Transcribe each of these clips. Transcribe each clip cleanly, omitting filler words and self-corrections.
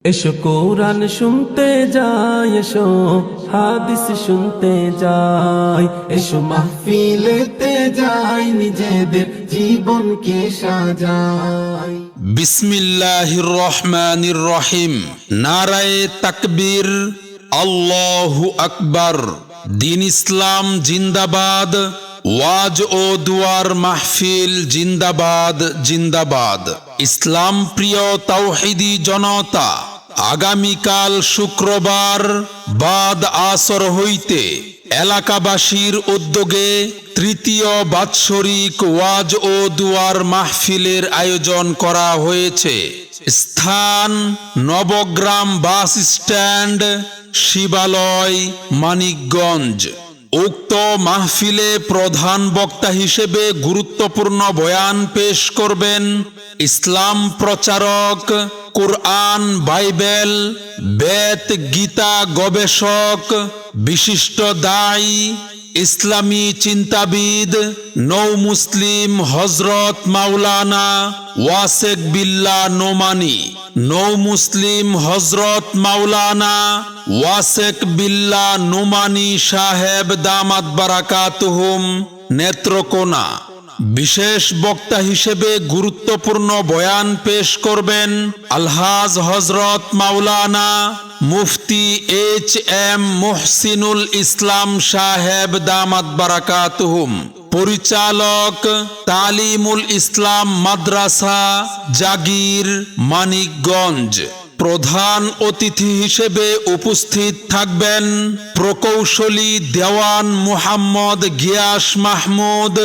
এসো কোরআন শুনতে যাই, এসো হাদিস শুনতে যাই, এসো মাহফিলেতে যাই, নিজেদের জীবনকে সাজাই। বিসমিল্লাহির রহমানির রহিম। নারায়ে তাকবীর, আল্লাহু আকবার। দিন ইসলাম জিন্দাবাদ, ওয়াজ ও দুয়ার মাহফিল জিন্দাবাদ জিন্দাবাদ। ইসলাম প্রিয় তাওহীদি জনতা, আগামীকাল শুক্রবার বাদ আসর হইতে এলাকাবাসীর উদ্যোগে তৃতীয় বাৎসরিক ওয়াজ ও দুয়ার মাহফিলের আয়োজন করা হয়েছে। স্থান নবগ্রাম বাস স্ট্যান্ড, শিবালয়, মানিকগঞ্জ। উক্ত মাহফিলে প্রধান বক্তা হিসেবে গুরুত্বপূর্ণ বয়ান পেশ করবেন ইসলাম প্রচারক, কুরআন, বাইবেল, বেদ, গীতা গবেষক, বিশিষ্ট দায়ী, ইসলামী চিন্তাবিদ, নৌ মুসলিম হযরত মাওলানা ওয়াসেক বিল্লাহ নোমানী। নৌ মুসলিম হযরত মাওলানা ওয়াসেক বিল্লাহ নোমানী সাহেব দামাত বারাকাতুহুম নেত্রকোনা। বিশেষ বক্তা হিসেবে গুরুত্বপূর্ণ বয়ান পেশ করবেন আলহাজ হযরত মাওলানা মুফতি HM মুহসিনুল ইসলাম সাহেব দামাত বারাকাতুহুম। পরিচালক তালিমুল ইসলাম মাদ্রাসা, জাগির, মানিকগঞ্জ। প্রধান অতিথি হিসেবে উপস্থিত থাকবেন প্রকৌশলী দেওয়ান মুহাম্মদ গিয়াস মাহমুদ,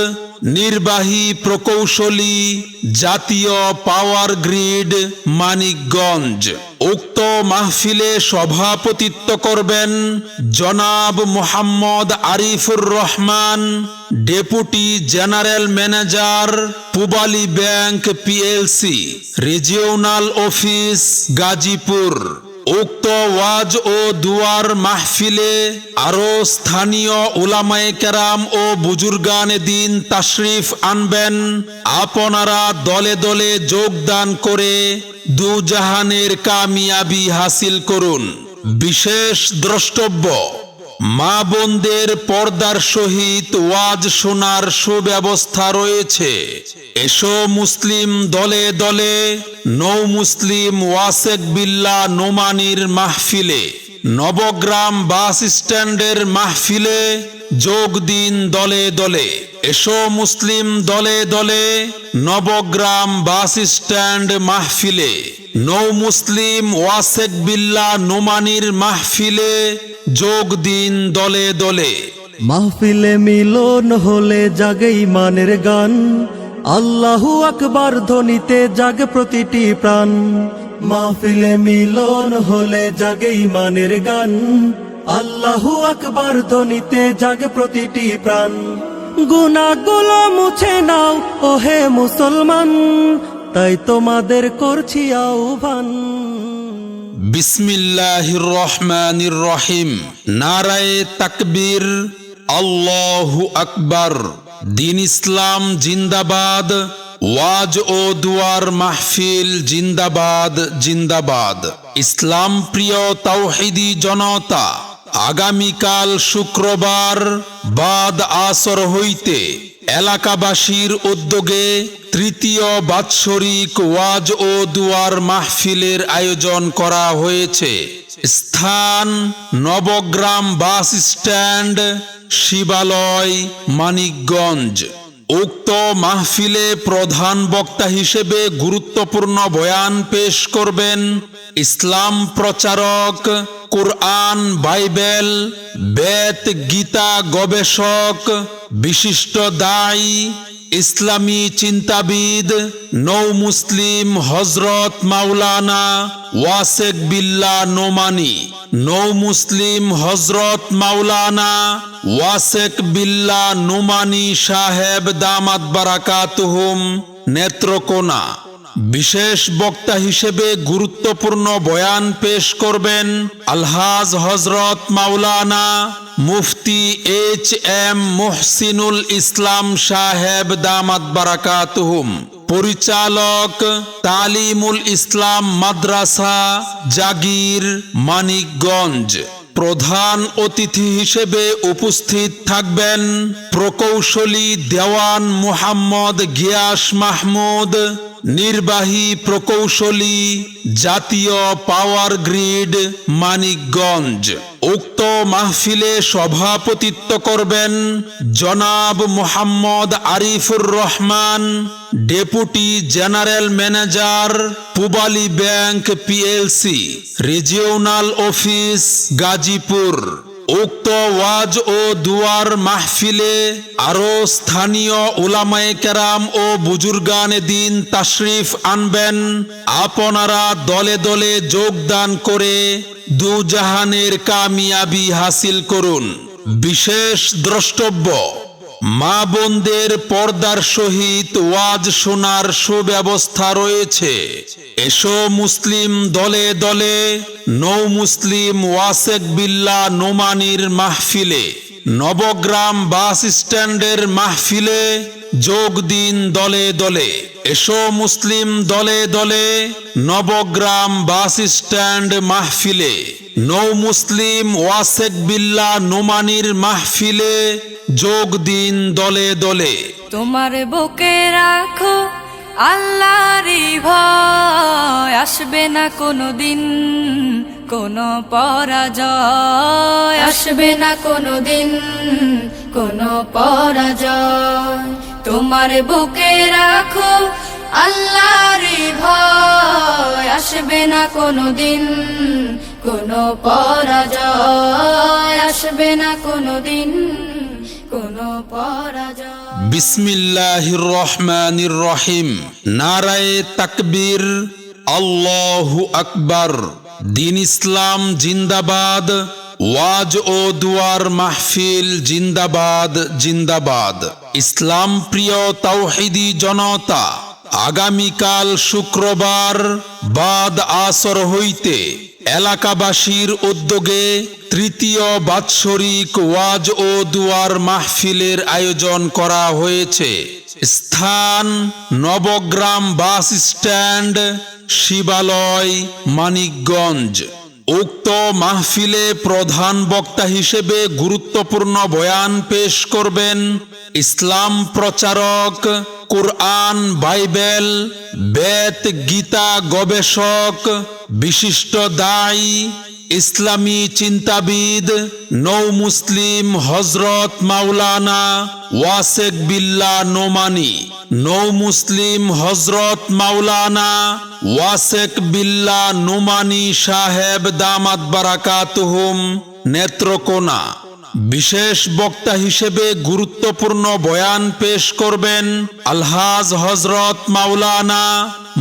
নির্বাহী প্রকৌশলী, জাতীয় পাওয়ার গ্রিড, মানিকগঞ্জ। উক্ত মাহফিলে সভাপতিত্ব করবেন জনাব Muhammad Arifur Rahman, deputy general manager, Pubali bank PLC, regional office, Gazipur. উক্ত ওয়াজ ও দুয়ার মাহফিলে আরো স্থানীয় উলামায়ে কেরাম ও বুজুর্গানে দিন তাশরিফ আনবেন। আপনারা দলে দলে যোগদান করে দুজাহানের কামিয়াবি হাসিল করুন। বিশেষ দ্রষ্টব্য, মা বোনদের পর্দার সহিত ওয়াজ শোনার সুব্যবস্থা রয়েছে। এসো মুসলিম দলে দলে নৌ মুসলিম ওয়াসেক বিল্লাহ নোমানীর মাহফিলে, নবগ্রাম বাস স্ট্যান্ডের মাহফিলে যোগ দিন দলে দলে। এসো মুসলিম দলে দলে নবগ্রাম বাস স্ট্যান্ড মাহফিলে, নৌ মুসলিম ওয়াসেক বিল্লাহ নোমানীর মাহফিলে যোগ দিন দলে দলে। মাহফিলে মিলন হলে জাগে ইমানের গান, আল্লাহু আকবার ধ্বনিতে জাগে প্রতিটি প্রাণ। মাহফিলে মিলন হলে জাগে ইমানের গান, আল্লাহু আকবার ধ্বনিতে জাগে প্রতিটি প্রাণ। গুনাহগুলো মুছে নাও ওহে মুসলমান, তাই তোমাদের করছি আহ্বান। বিসমিল্লাহির রহমানির রহিম। নারায়ে তাকবীর, আল্লাহু আকবার। দিন ইসলাম জিন্দাবাদ, ওয়াজ ও দুয়ার মাহফিল জিন্দাবাদ জিন্দাবাদ। ইসলাম প্রিয় তাওহীদি জনতা, আগামীকাল শুক্রবার বাদ আসর হইতে এলাকাবাসীর উদ্যোগে তৃতীয় বাৎসরিক ওয়াজ ও দুয়ার মাহফিলের আয়োজন করা হয়েছে। স্থান নবগ্রাম বাস স্ট্যান্ড, শিবালয়, মানিকগঞ্জ। উক্ত মাহফিলে প্রধান বক্তা হিসেবে গুরুত্বপূর্ণ বয়ান পেশ করবেন ইসলাম প্রচারক, কুরআন, বাইবেল, বেদ, গীতা গবেষক, বিশিষ্ট দায়ী, ইসলামী চিন্তাবিদ, নৌ মুসলিম হযরত মাওলানা ওয়াসেক বিল্লাহ নোমানী। নৌ মুসলিম হযরত মাওলানা ওয়াসেক বিল্লাহ নোমানী সাহেব দামাত বারাকাতুহুম নেত্রকোনা। বিশেষ বক্তা হিসেবে গুরুত্বপূর্ণ বয়ান পেশ করবেন আলহাজ হযরত মাওলানা মুফতি HM মুহসিনুল ইসলাম সাহেব দামাত বারাকাতুহুম। পরিচালক তালিমুল ইসলাম মাদ্রাসা, জাগির, মানিকগঞ্জ। প্রধান অতিথি হিসেবে উপস্থিত থাকবেন প্রকৌশলী দেওয়ান মুহাম্মদ গিয়াস মাহমুদ, নির্বাহী প্রকৌশলী, জাতীয় পাওয়ার গ্রিড, মানিকগঞ্জ। উক্ত মাহফিলে সভাপতিত্ব করবেন জনাব Muhammad Arifur Rahman, deputy general manager, Pubali bank PLC, regional office, Gazipur. উক্ত ওয়াজ ও দুয়ার মাহফিলে আরো স্থানীয় উলামায়ে কেরাম ও বুজুর্গানে দিন তাশরিফ আনবেন। আপনারা দলে দলে যোগদান করে দুজাহানের কামিয়াবি হাসিল করুন। বিশেষ দ্রষ্টব্য, মা বোনদের পর্দার সহিত ওয়াজ শোনার সুব্যবস্থা রয়েছে। এসো মুসলিম দলে দলে নৌ মুসলিম ওয়াসেক বিল্লাহ নোমানির মাহফিলে, নবগ্রাম বাস স্ট্যান্ডের মাহফিলে যোগ দিন দলে দলে। এসো মুসলিম দলে দলে নবগ্রাম বাস স্ট্যান্ড মাহফিলে, নৌ মুসলিম ওয়াসেক বিল্লাহ নোমানির মাহফিলে যোগ দিন দলে দলে। তোমার বুকে রাখো আল্লাহরই ভয়, আসবে না কোনো দিন কোনো পরাজয়, আসবে না কোনো দিন কোনো পরাজয়। তোমার বুকে রাখো আল্লাহরই ভয়, আসবে না কোনো দিন কোনো পরাজয়, আসবে না কোনো দিন কোনো পরাজয়। বিসমিল্লাহির রহমানির রহিম। নারায়ে তাকবীর, আল্লাহু আকবার। দিন ইসলাম জিন্দাবাদ, ওয়াজ ও দুয়ার মাহফিল জিন্দাবাদ জিন্দাবাদ। ইসলাম প্রিয় তাওহীদি জনতা, আগামীকাল শুক্রবার বাদ আসর হইতে এলাকাবাসীর উদ্যোগে তৃতীয় বাৎসরিক ওয়াজ ও দুয়ার মাহফিলের আয়োজন করা হয়েছে। স্থান নবগ্রাম বাস স্ট্যান্ড, শিবালয়, মানিকগঞ্জ। উক্ত মাহফিলে প্রধান বক্তা হিসেবে গুরুত্বপূর্ণ বয়ান পেশ করবেন ইসলাম প্রচারক, কুরআন, বাইবেল, বেদ, গীতা গবেষক, বিশিষ্ট দায়ী, ইসলামী চিন্তাবিদ, নৌ মুসলিম হযরত মাওলানা ওয়াসেক বিল্লাহ নোমানী, নৌ মুসলিম হযরত মাওলানা ওয়াসেক বিল্লাহ নোমানী সাহেব দামাত বারাকাতুহুম নেত্রকোনা। বিশেষ বক্তা হিসেবে গুরুত্বপূর্ণ বয়ান পেশ করবেন আলহাজ হযরত মাওলানা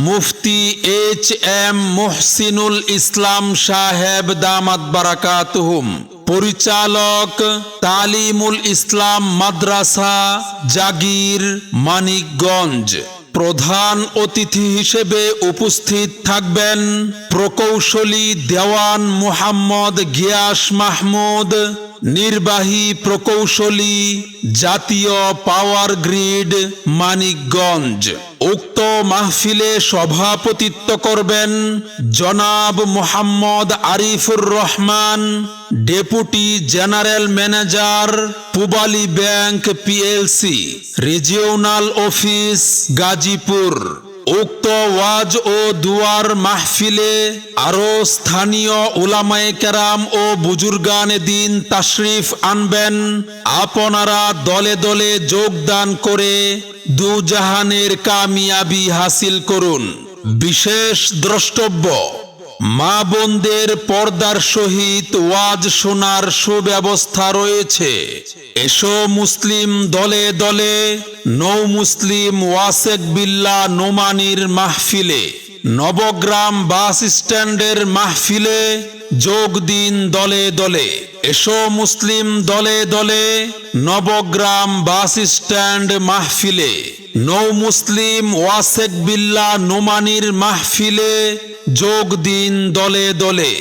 মুফতি এইচ.এম. মুহসিনুল ইসলাম সাহেব দামাত বারাকাতুহুম। পরিচালক তালিমুল ইসলাম মাদ্রাসা, জাগির, মানিকগঞ্জ। প্রধান অতিথি হিসেবে উপস্থিত থাকবেন প্রকৌশলী দেওয়ান মুহাম্মদ গিয়াস মাহমুদ, নির্বাহী প্রকৌশলী, জাতীয় পাওয়ার গ্রিড, মানিকগঞ্জ। উক্ত মাহফিলে সভাপতিত্ব করবেন জনাব Muhammad Arifur Rahman, deputy general manager, Pubali bank PLC, regional office, Gazipur. উক্ত ওয়াজ ও দুয়ার মাহফিলে আরো স্থানীয় উলামায়ে কেরাম ও বুজুর্গানে দিন তাশরিফ আনবেন। আপনারা দলে দলে যোগদান করে দুজাহানের কামিয়াবি হাসিল করুন। বিশেষ দ্রষ্টব্য, মা বোনদের পর্দার সহিত ওয়াজ শোনার সুব্যবস্থা রয়েছে। এসো মুসলিম দলে দলে নৌ মুসলিম ওয়াসেক বিল্লাহ নোমানির মাহফিলে, নবগ্রাম বাস স্ট্যান্ডের মাহফিলে যোগ দিন দলে দলে। এসো মুসলিম দলে দলে নবগ্রাম বাস স্ট্যান্ড মাহফিলে, নৌ মুসলিম ওয়াসেক বিল্লাহ নোমানির মাহফিলে যোগ দিন দলে দলে।